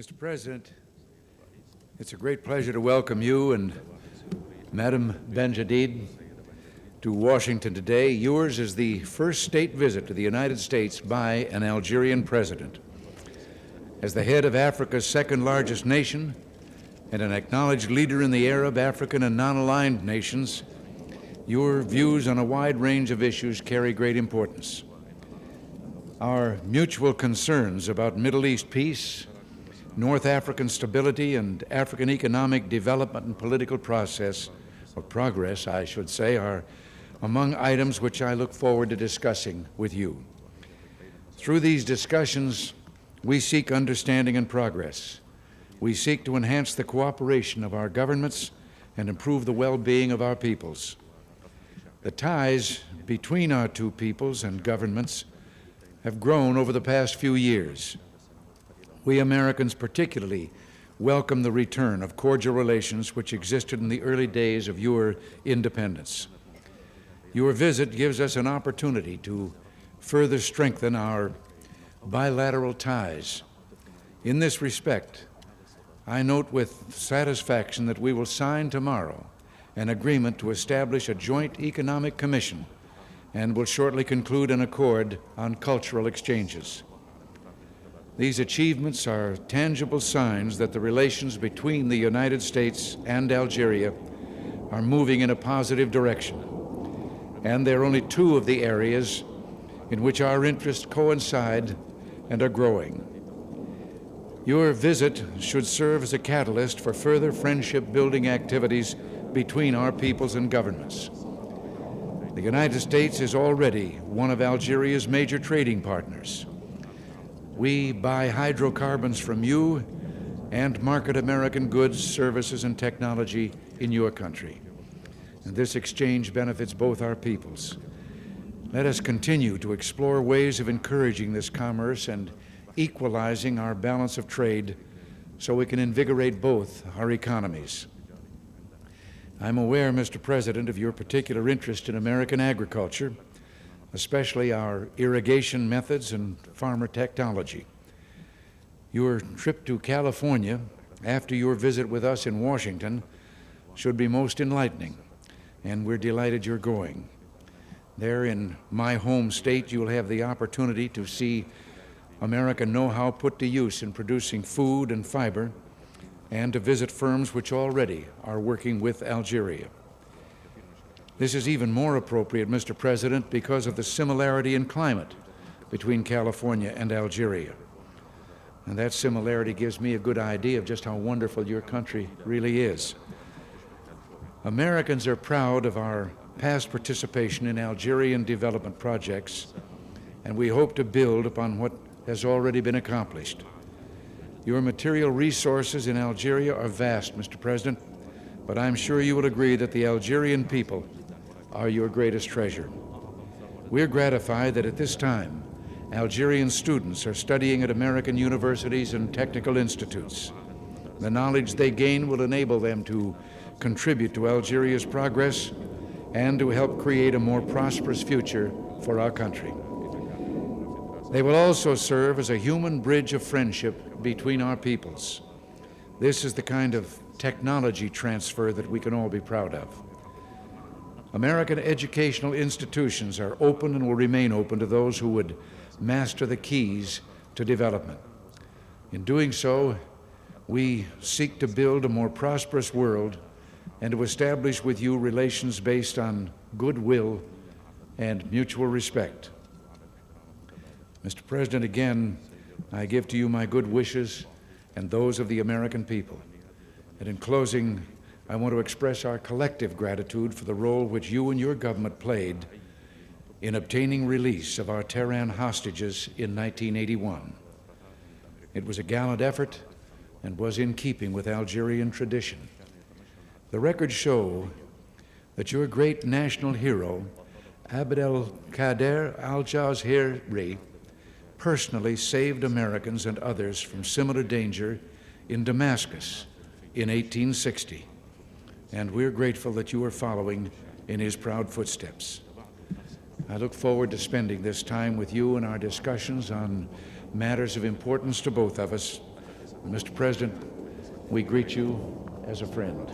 Mr. President, it's a great pleasure to welcome you and Madam Ben Jadid to Washington today. Yours is the first state visit to the United States by an Algerian president. As the head of Africa's second largest nation and an acknowledged leader in the Arab, African, and non-aligned nations, your views on a wide range of issues carry great importance. Our mutual concerns about Middle East peace, North African stability, and African economic development and political progress, I should say, are among items which I look forward to discussing with you. Through these discussions, we seek understanding and progress. We seek to enhance the cooperation of our governments and improve the well-being of our peoples. The ties between our two peoples and governments have grown over the past few years. We Americans particularly welcome the return of cordial relations which existed in the early days of your independence. Your visit gives us an opportunity to further strengthen our bilateral ties. In this respect, I note with satisfaction that we will sign tomorrow an agreement to establish a joint economic commission and will shortly conclude an accord on cultural exchanges. These achievements are tangible signs that the relations between the United States and Algeria are moving in a positive direction, and they're only two of the areas in which our interests coincide and are growing. Your visit should serve as a catalyst for further friendship-building activities between our peoples and governments. The United States is already one of Algeria's major trading partners. We buy hydrocarbons from you and market American goods, services, and technology in your country. And this exchange benefits both our peoples. Let us continue to explore ways of encouraging this commerce and equalizing our balance of trade so we can invigorate both our economies. I'm aware, Mr. President, of your particular interest in American agriculture, especially our irrigation methods and farmer technology. Your trip to California after your visit with us in Washington should be most enlightening, and we're delighted you're going. There in my home state, you'll have the opportunity to see American know-how put to use in producing food and fiber, and to visit firms which already are working with Algeria. This is even more appropriate, Mr. President, because of the similarity in climate between California and Algeria. And that similarity gives me a good idea of just how wonderful your country really is. Americans are proud of our past participation in Algerian development projects, and we hope to build upon what has already been accomplished. Your material resources in Algeria are vast, Mr. President, but I'm sure you will agree that the Algerian people are your greatest treasure. We're gratified that at this time, Algerian students are studying at American universities and technical institutes. The knowledge they gain will enable them to contribute to Algeria's progress and to help create a more prosperous future for our country. They will also serve as a human bridge of friendship between our peoples. This is the kind of technology transfer that we can all be proud of. American educational institutions are open and will remain open to those who would master the keys to development. In doing so, we seek to build a more prosperous world and to establish with you relations based on goodwill and mutual respect. Mr. President, again, I give to you my good wishes and those of the American people. And in closing, I want to express our collective gratitude for the role which you and your government played in obtaining release of our Tehran hostages in 1981. It was a gallant effort and was in keeping with Algerian tradition. The records show that your great national hero, Abd el-Kader al-Jazahiri, personally saved Americans and others from similar danger in Damascus in 1860. And we're grateful that you are following in his proud footsteps. I look forward to spending this time with you in our discussions on matters of importance to both of us, Mr. President, we greet you as a friend.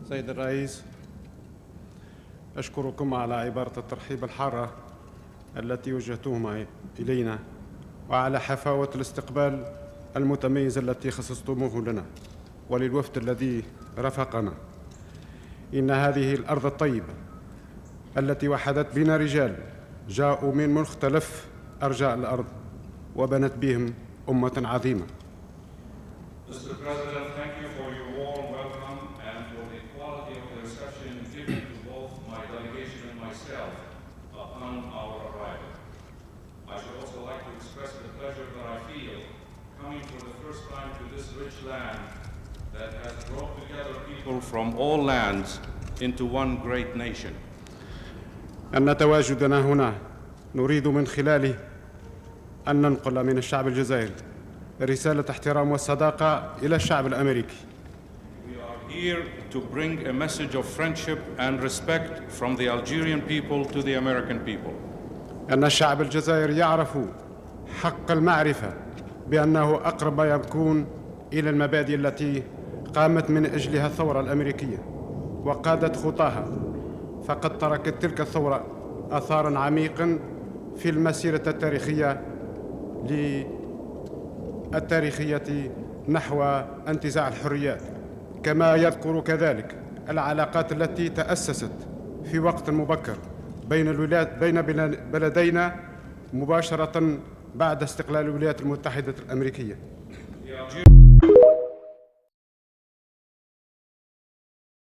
سيد الرئيس، أشكركم على عبارة الترحيب الحارة التي وجهتوها إلينا وعلى حفاوة الاستقبال المتميز التي خصصتموه لنا وللوفد الذي رافقنا. إن هذه الأرض الطيبة التي وحدت بنا رجال جاءوا من مختلف أرجاء الأرض وبنت بهم أمة عظيمة. Mr. President, thank you for your warm welcome and for the quality of the reception given to both my delegation and myself upon our arrival. I should also like to express the pleasure that I feel coming for the first time to this rich land that has brought together people from all lands into one great nation. أن تواجدنا هنا نريد من خلاله أن ننقل من الشعب الجزائري رسالة احترام والصداقة إلى الشعب الأمريكي. We are here to bring a message of friendship and respect from the Algerian people to the American people. أن الشعب الجزائري يعرف حق المعرفة بأنه أقرب ما يكون إلى المبادئ التي قامت من أجلها الثورة الأمريكية وقادت خطاها، فقد تركت تلك الثورة آثاراً عميقاً في المسيرة التاريخية نحو انتزاع الحريات. كما يذكر كذلك العلاقات التي تأسست في وقت مبكر بين بلدينا مباشرة بعد استقلال الولايات المتحدة الأمريكية.